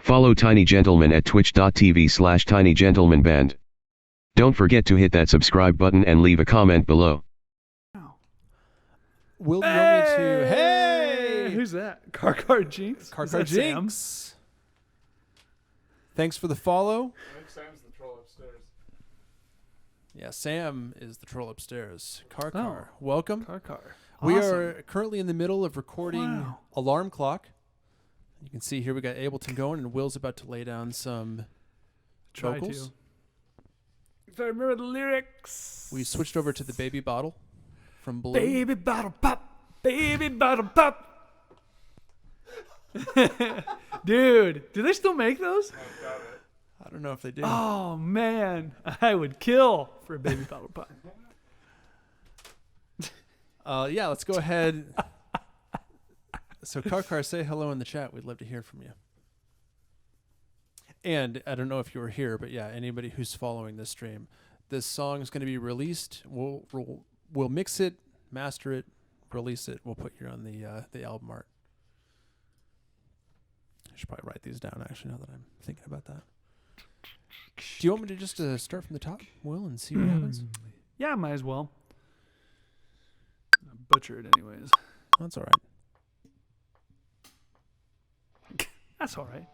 Follow Tiny Gentleman at twitch.tv/tinygentlemanband. Don't forget to hit that subscribe button and leave a comment below. Will you want me to... Hey! Who's that? Car Jinx? Car Jinx. Thanks for the follow. I think Sam's the troll upstairs. Yeah, Sam is the troll upstairs. Car. Welcome. Car. We Awesome. are currently in the middle of recording Alarm Clock. You can see here we got Ableton going, and Will's about to lay down some vocals. If I remember the lyrics. We switched over to the Baby Bottle from Blue. Baby bottle pop. Baby bottle pop. Dude, do they still make those? I don't know if they do. Oh, man. I would kill for a baby bottle pop. Yeah, let's go ahead. So, Car, say hello in the chat. We'd love to hear from you. And I don't know if you were here, but yeah, anybody who's following this stream, this song is going to be released. We'll mix it, master it, release it. We'll put you on the album art. I should probably write these down, actually, now that I'm thinking about that. Do you want me to just start from the top, Will, and see what happens? Yeah, might as well. I butcher it anyways. That's all right. That's all right.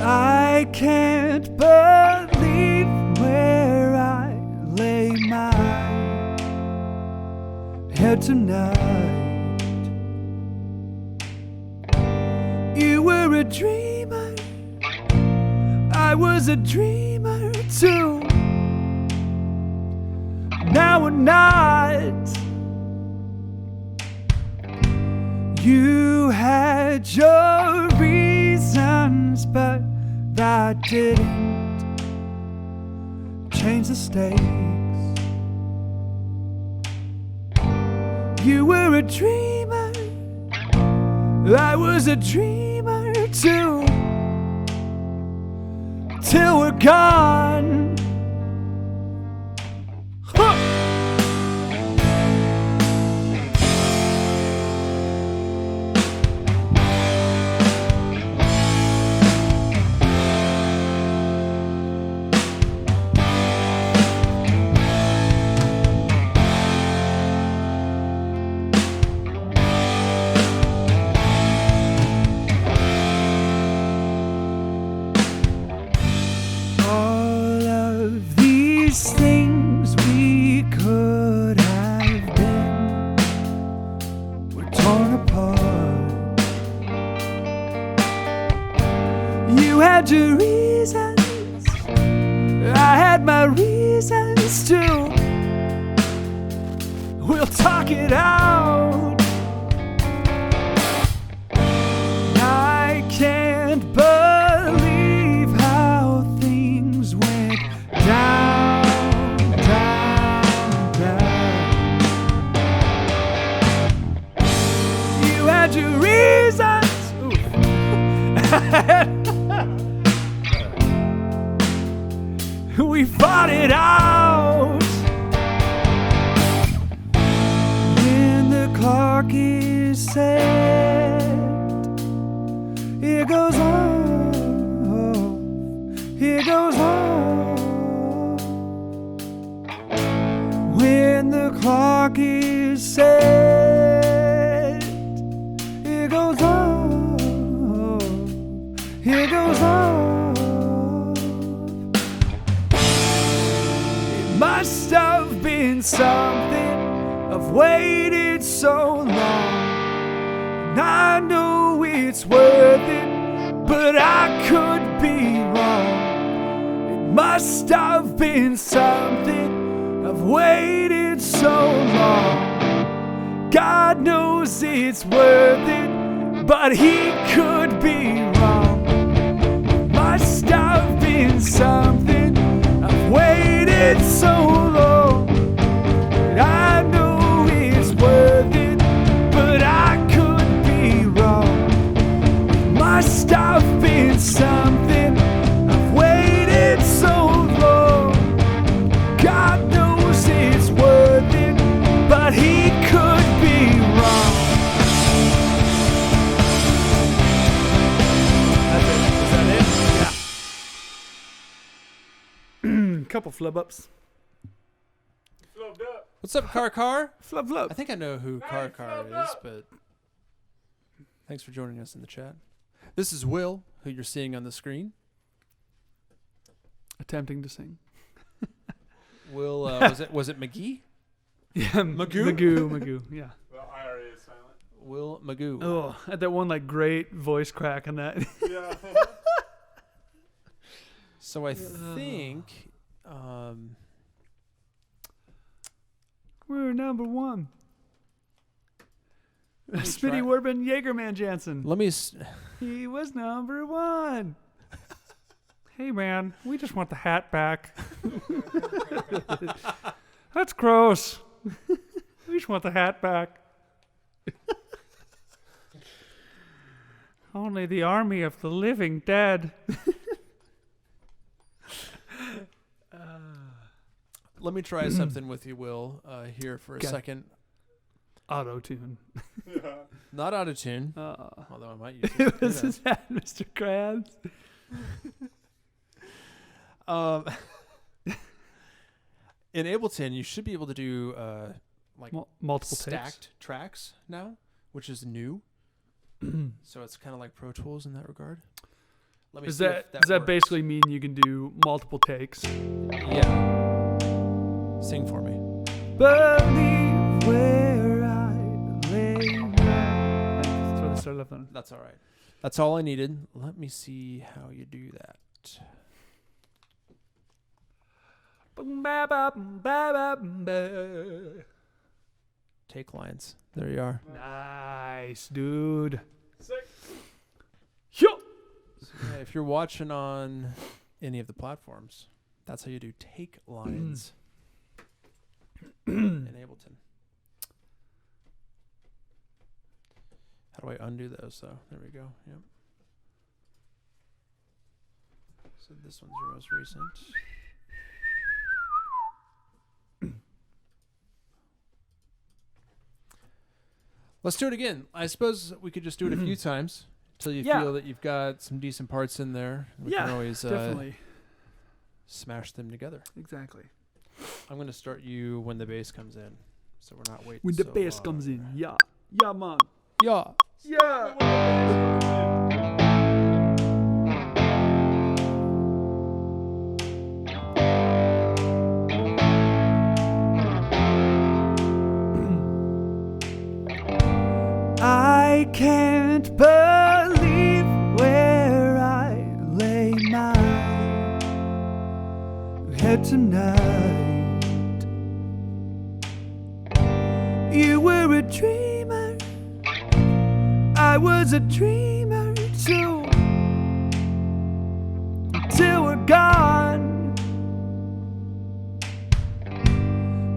I can't believe where I lay my head tonight. You were a dreamer, I was a dreamer too. Now we're not. You had your reasons, but that didn't change the stakes. You were a dreamer, I was a dreamer too. Till we're gone. Huh. Things we could have been were torn apart. You had your reasons, I had my reasons too. We'll talk it out. I can't believe how things went down. Your reasons. We fought it out. When the clock is set, it goes on, it goes on. When the clock is set, it goes on, it goes on. It must have been something, I've waited so long, and I know it's worth it, but I could be wrong. It must have been something, I've waited so long. God knows it's worth it, but he could be wrong. It must have been something, I've waited couple flub ups. Flubbed up. What's up, Car? Flub flub. I think I know who Car flub is, up. but thanks for joining us in the chat. This is Will, who you're seeing on the screen. Attempting to sing. Will, was it McGee? Yeah, Magoo? Magoo. Yeah. The IRA is silent. Will Magoo. Oh, had that one like great voice crack on that. Yeah. So I think We're number one. me try- Smitty Werbin Jaegerman Jansen. let me He was number one. Hey man, we just want the hat back. That's gross. We just want the hat back. Only the army of the living dead. let me try something with you, Will, here for a Okay. second. Auto tune. Yeah. Not out of tune, although I might use it. It Who was knows? his hat, Mr. Krabs. In Ableton, you should be able to do like Multiple stacked tracks now, which is new. So it's kind of like Pro Tools in that regard. Let me Does see if that does that works. basically mean you can do multiple takes? Yeah. Sing for me. Believe where I lay now. That's where they started left on. That's all right. That's all I needed. Let me see how you do that. Take lines. There you are. Nice, dude. Sick. Yo. So, yeah, if you're watching on any of the platforms, that's how you do take lines in Ableton. How do I undo those, though? There we go. Yep. So this one's your most recent. Let's do it again. I suppose we could just do it a few times until you Yeah. feel that you've got some decent parts in there. We Yeah, can always definitely. smash them together. Exactly. I'm going to start you when the bass comes in, so we're not waiting. When the so bass long. comes in, yeah, yeah, man, Yeah. yeah. I can't believe where I lay my head tonight. You were a dreamer, I was a dreamer too. Till we're gone,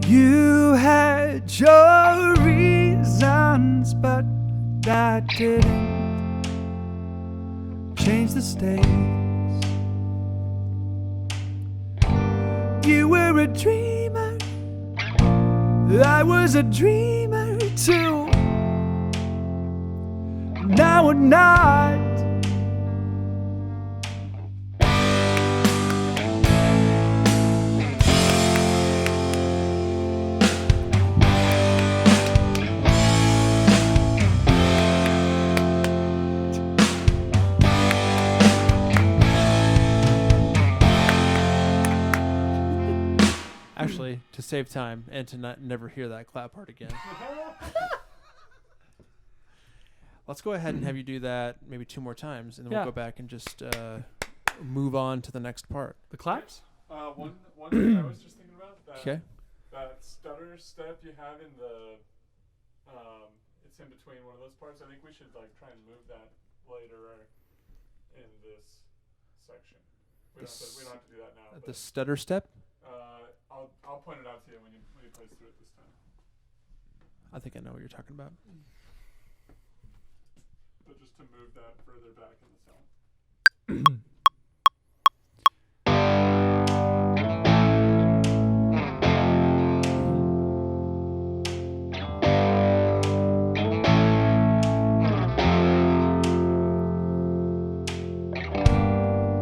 you had your reasons, but that didn't change the stakes. You were a dreamer, I was a dreamer too. Now we're not. Actually, to save time and to not never hear that clap part again. Let's go ahead and have you do that maybe 2 more times, and then Yeah. we'll go back and just move on to the next part. The claps? One thing I was just thinking about that Okay. that stutter step you have in the it's in between one of those parts. I think we should like try and move that later in this section. We don't have to do that now. The But, stutter step. I'll point it out to you when you play through it this time. I think I know what you're talking about. But just to move that further back in the song.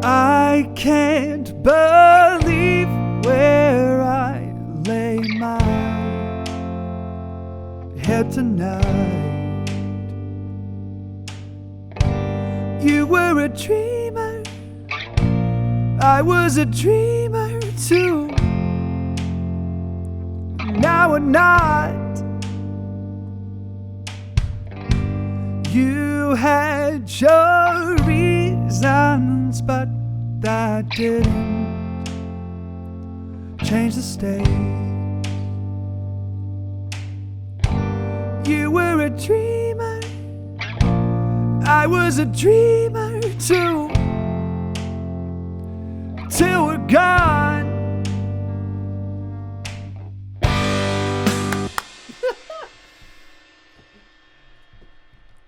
I can't believe here tonight. You were a dreamer, I was a dreamer too. Now we're not. You had your reasons, but that didn't change the state. You were a dreamer, I was a dreamer too. Till we're gone.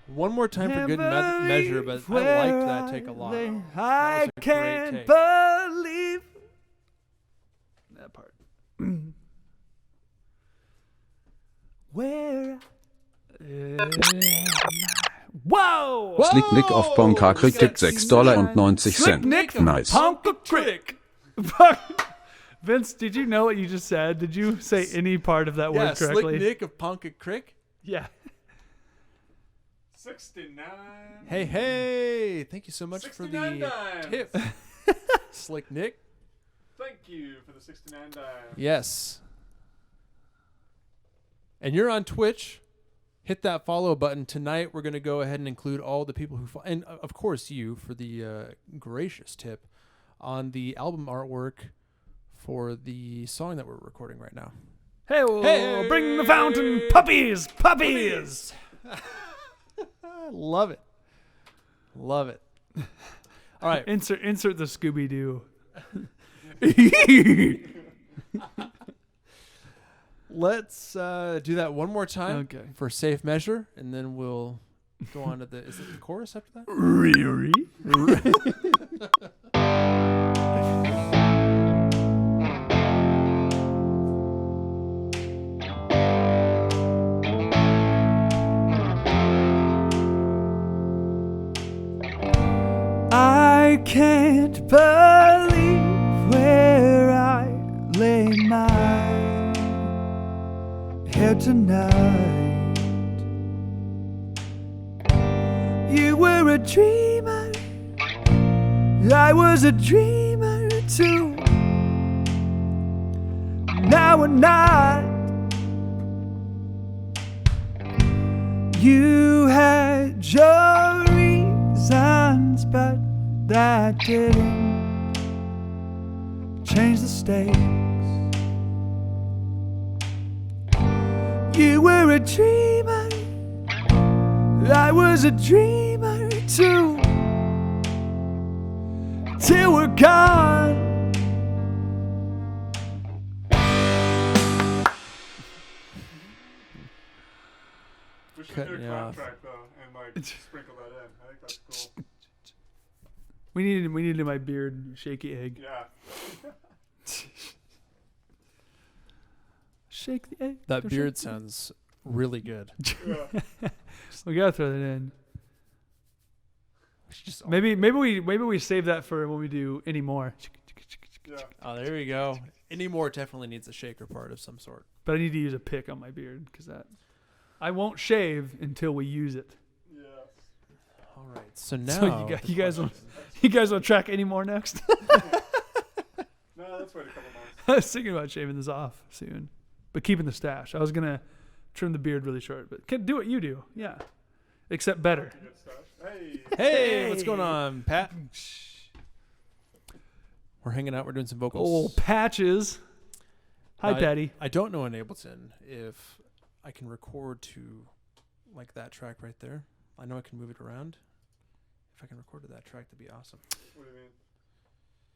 One more time for good measure, but I liked that take a lot. I can't take. believe that part. Where? Wow! Slick Nick auf Bonkakri gibt $6,90. Nice. Crick. Vince, did you know what you just said? Did you say any part of that word correctly? Slick Nick of Ponca Crick. Yeah. 69. Hey! Thank you so much for the 69 dimes. tip, Slick Nick. Thank you for the 69 dimes. Yes. And you're on Twitch. Hit that follow button. Tonight we're going to go ahead and include all the people who and of course you for the gracious tip on the album artwork for the song that we're recording right now. Hey, bring the fountain, puppies. Love it. All right. Insert the Scooby Doo. Let's do that one more time Okay. for safe measure, and then we'll go on to is it the chorus after that? I can't believe where I lay my head tonight. You were a dreamer, I was a dreamer too. Now we're not. You had your reasons, but that didn't change the stakes. You were a dreamer, I was a dreamer too. Till we're gone. We should Cutting do you a off. contract though, and sprinkle that in. I think that's cool. We needed my beard shaky egg. Yeah. Shake the egg. That Don't beard shake the egg. sounds really good. Yeah. We gotta throw that in. We should just Maybe we save that for when we do any more. Yeah. Oh, there we go. Any more definitely needs a shaker part of some sort. But I need to use a pick on my beard because that I won't shave until we use it. Yeah. All right. So now So you guys want to track any more next? No, let's wait a couple months. I was thinking about shaving this off soon, but keeping the stash. I was gonna trim the beard really short, but can do what you do. Yeah, except better. Good stuff. Hey. Hey, what's going on, Pat? We're hanging out. We're doing some vocals. Old Patches. Hi, Patty. I don't know in Ableton if I can record to like that track right there. I know I can move it around. If I can record to that track, that'd be awesome. What do you mean?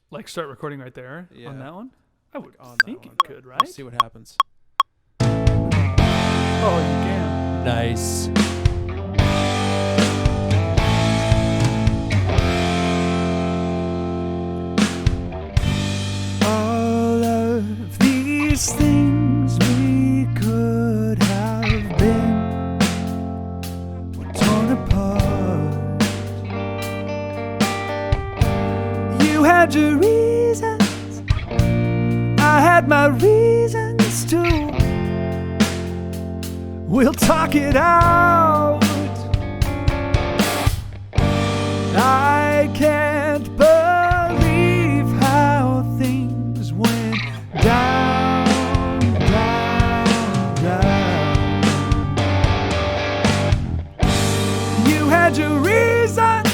Like start recording right there Yeah. on that one. I would On think that you one. could, right? Let's see what happens. Oh, you can. Nice. All of these things we could have been were torn apart. You had your reasons, I had my reasons too. We'll talk it out. I can't believe how things went down, down, down. You had your reasons,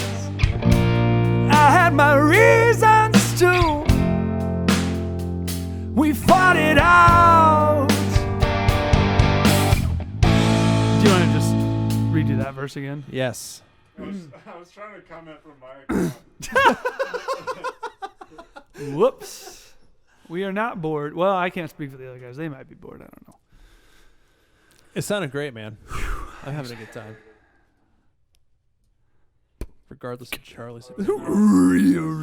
I had my reasons too. We fought it out. Do you want to just redo that verse again? Yes. I was trying to comment from my account. Whoops. We are not bored. Well, I can't speak for the other guys. They might be bored. I don't know. It sounded great, man. I'm having a good time. Regardless of Charlie's opinion.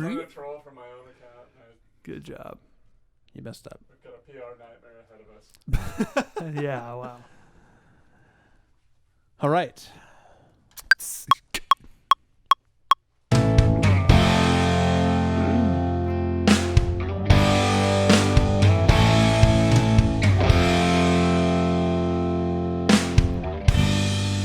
Trying to troll from my own account. Good job. You messed up. We've got a PR nightmare ahead of us. Yeah, wow. All right.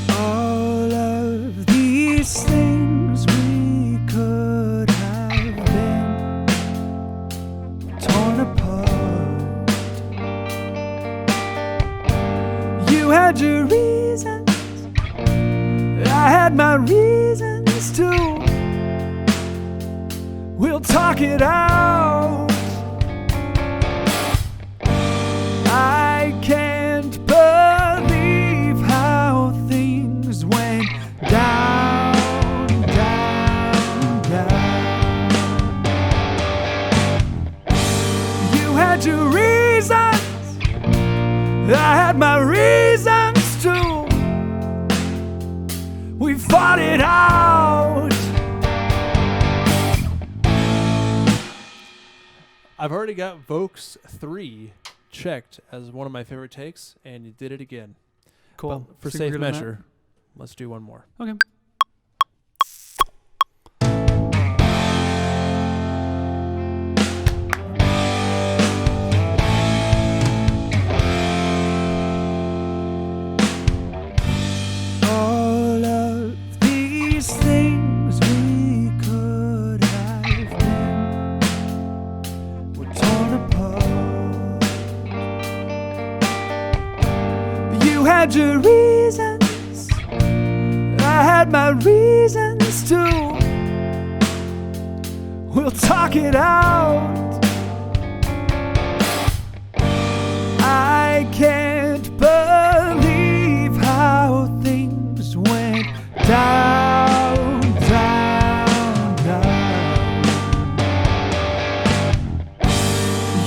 All of these things we could have been torn apart. You had your reasons, I had my reasons too. We'll talk it out. I can't believe how things went down, down, down. You had your reasons, I had my reasons too. We fought it out. I've already got Vokes 3 checked as one of my favorite takes, and you did it again. Cool. But for Think we're safe good on that? measure, let's do one more. Okay. All of these things we could have been were torn apart. You had your reasons, I had my reasons too. We'll talk it out. I can't believe how things went down, down, down.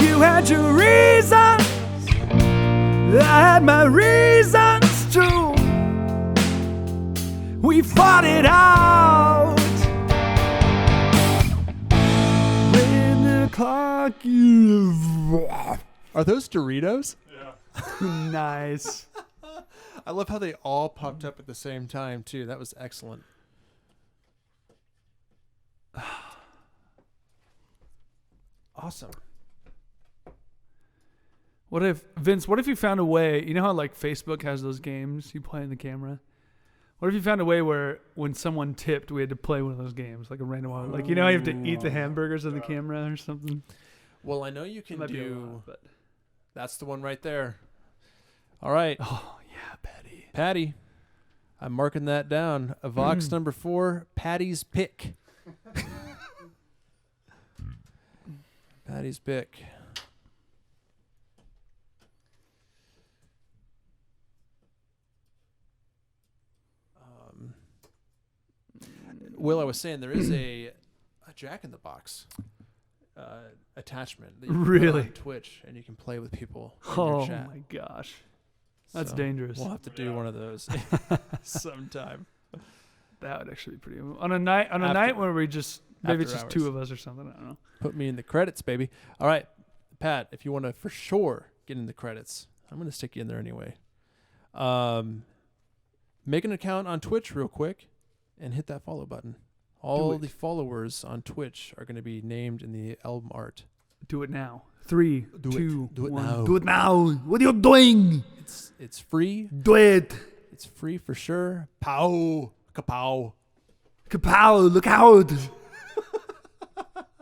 You had your reasons, I had my reasons too. We fought it out. When the clock Are those Doritos? Yeah. nice. I love how they all popped up at the same time, too. That was excellent. Awesome. What if you found a way, you know how like Facebook has those games you play in the camera? What if you found a way where when someone tipped, we had to play one of those games, like a random one? Like, you know how you have to eat the hamburgers on the camera or something? Well, I know you can Might be a do... lot, but That's the one right there. All right. oh yeah, Patty. Patty. I'm marking that down. Vox number 4, Patty's pick. Patty's pick. Will, I was saying there is a Jack in the Box attachment that you can put Really? on Twitch, and you can play with people in Oh your chat. my gosh, that's So dangerous. We'll have to do one of those sometime. That would actually be pretty on a night After- where we just maybe it's after just two hours. of us or something. I don't know. Put me in the credits, baby. All right, Pat, if you want to for sure get in the credits, I'm going to stick you in there anyway. Make an account on Twitch real quick and hit that follow button. All it. the followers on Twitch are going to be named in the album art. Do it now. 3, Do it. 2, Do it 1. now. Do it now. What are you doing? It's free. Do it. It's free for sure. Pow. Kapow. Kapow, look out.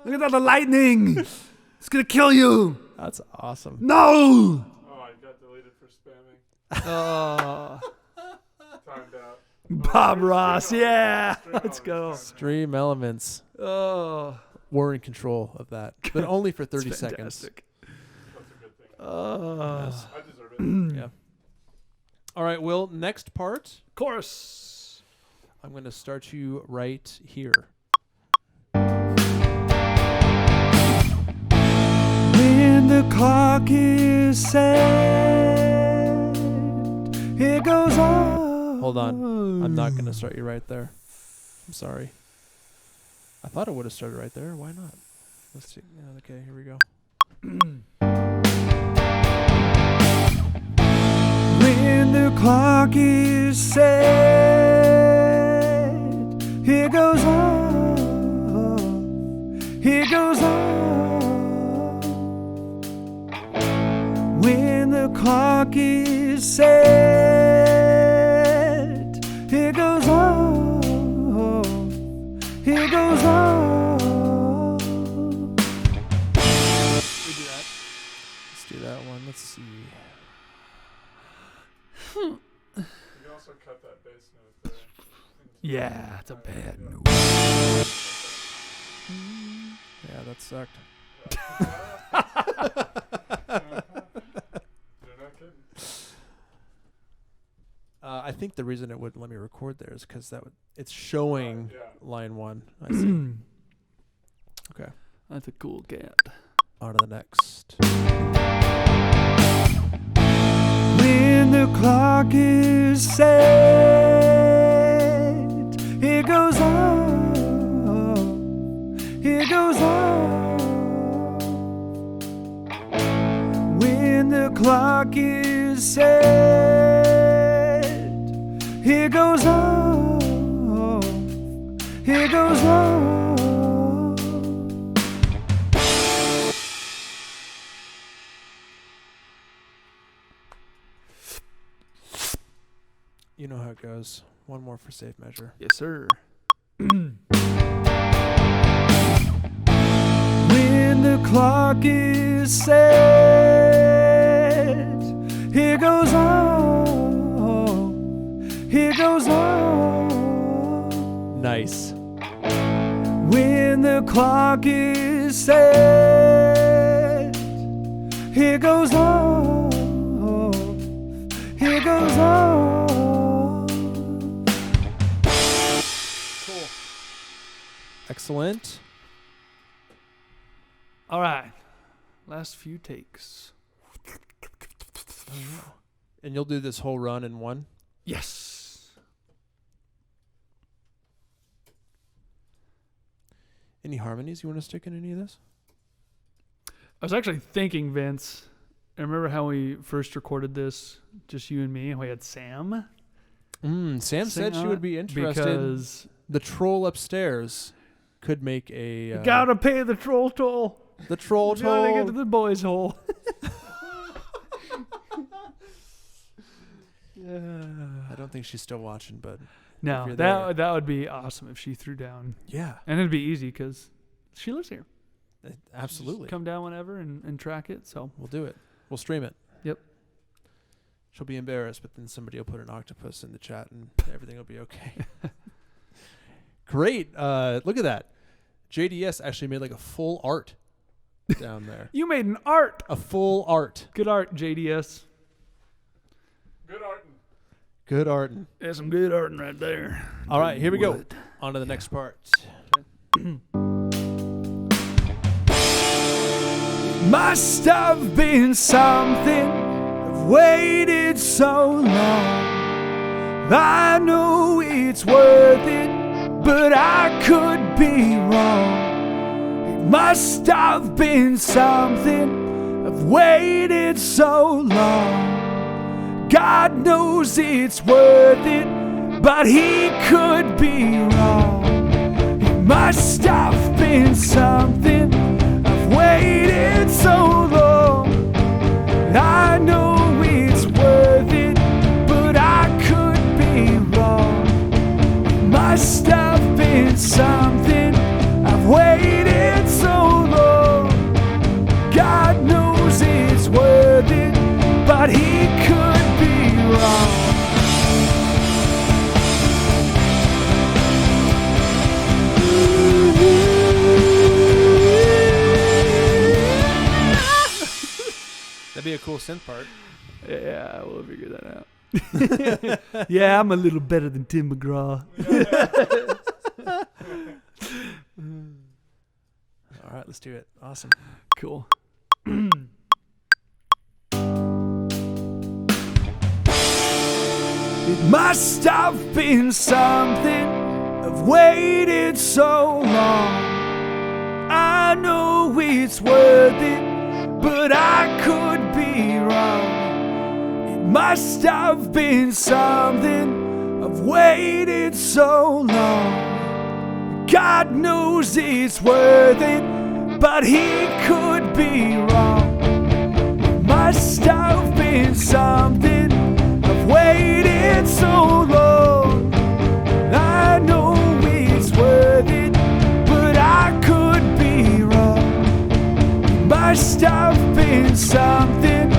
Look at all the lightning. It's going to kill you. That's awesome. No. Oh, I got deleted for spamming. Oh. Timed out. Bob Ross, yeah. Let's go. Stream elements. Oh. We're in control of that, but only for 30 It's seconds. fantastic. That's a good thing. Oh. Yes. I deserve it. Yeah. All right, Will, next part. Chorus. I'm going to start you right here. When the clock is set, it goes on. Hold on. I'm not going to start you right there. I'm sorry. I thought it would have started right there. Why not? Let's see. Yeah, okay, here we go. When the clock is set, it goes on. It goes on. When the clock is set, it goes on. It goes on. We do that. Let's do that one. Let's see. You can also cut that bass note there. Yeah, it's a bad note. Yeah, that sucked. You're not kidding. I think the reason it wouldn't let me record there is because it's showing Yeah. line 1. I see. Okay. That's a cool cat. On to the next. When the clock is set, it goes on. It goes on. When the clock is set, it goes on. It goes on. You know how it goes. One more for safe measure. Yes, sir. When the clock is set, it goes on. It goes on. Nice. When the clock is set, it goes on. It goes on. Excellent. All right. Last few takes. And you'll do this whole run in one? Yes. Any harmonies you want to stick in any of this? I was actually thinking, Vince, I remember how we first recorded this, just you and me, and we had Sam. Sam said she would be interested. Because The troll upstairs could make a... you gotta pay the troll toll. the troll You gotta get toll. to the boys' hole. I don't think she's still watching, but No, you're there. that would be awesome if she threw down. yeah, And it'd be easy because she lives here. absolutely. Just come down whenever and track it. So We'll do it. We'll stream it. Yep. She'll be embarrassed, but then somebody will put an octopus in the chat and everything will be okay. Great. Look at that. JDS actually made like a full art down there. you made an art. A full art. Good art, JDS. Good art. Good art. There's some good art right there. All right, here we go. Wood. On to the next part. Must have been something. I've waited so long. I know it's worth it, but I could be wrong. It must have been something. I've waited so long. God knows it's worth it, but he could be wrong. It must have been something. I've waited so long. I know it's worth but he could be wrong. That'd be a cool synth part. Yeah, we'll figure that out. Yeah, I'm a little better than Tim McGraw. All right, let's do it. Awesome. Cool. It must have been something. I've waited so long. I know it's worth it, but I could be wrong. It must have been something. I've waited so long. God knows it's worth it, but he could be wrong. It must have been something. I've waited so long. I know it's worth it, but I could be wrong. It must have been something.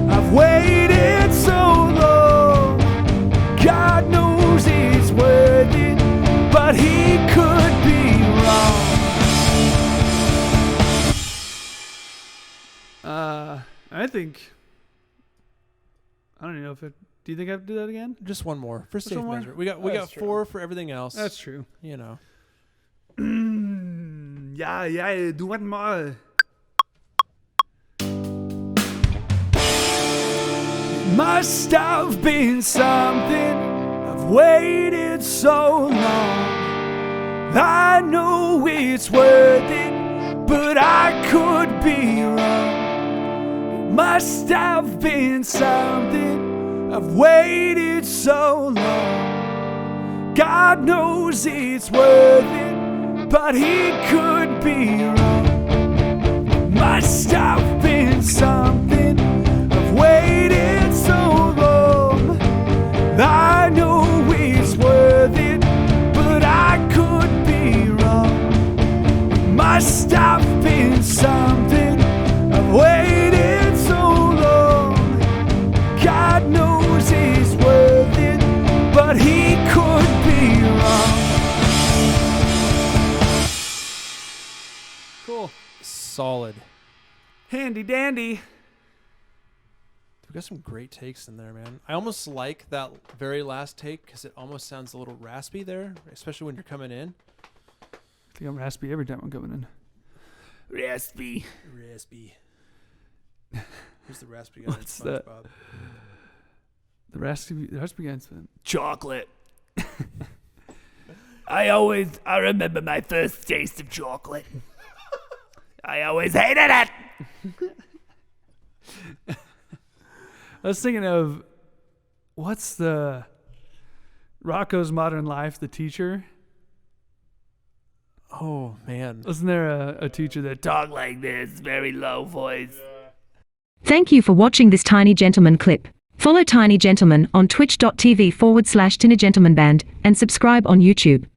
I've waited so long. God knows it's worth it, but he could be wrong. I think. I don't know if it. Do you think I have to do that again? Just one more for safe one more? measure. We got That's true. 4 for everything else. That's true. You know. Yeah, do one more. It must have been something. I've waited so long. I know it's worth it, but I could be wrong. It must have been something. I've waited so long. God knows it's worth it, but he could be wrong. Must have been something. I've waited so long. I know it's worth it, but I could be wrong. Must have been something. I've waited so long. God knows it's worth it, but he could be wrong. Cool. Solid. Handy dandy. We got some great takes in there, man. I almost like that very last take because it almost sounds a little raspy there, especially when you're coming in. I think I'm raspy every time I'm coming in. Raspy. Raspy. Who's the raspy guy? What's that? SpongeBob? The raspy guy's chocolate. I remember my first taste of chocolate. I always hated it. I was thinking of what's the Rocco's Modern Life, the teacher? Oh, man. Wasn't there a teacher that talked like this, very low voice? Thank you for watching this Tiny Gentleman clip. Follow Tiny Gentleman on twitch.tv/TinyGentlemanBand and subscribe on YouTube.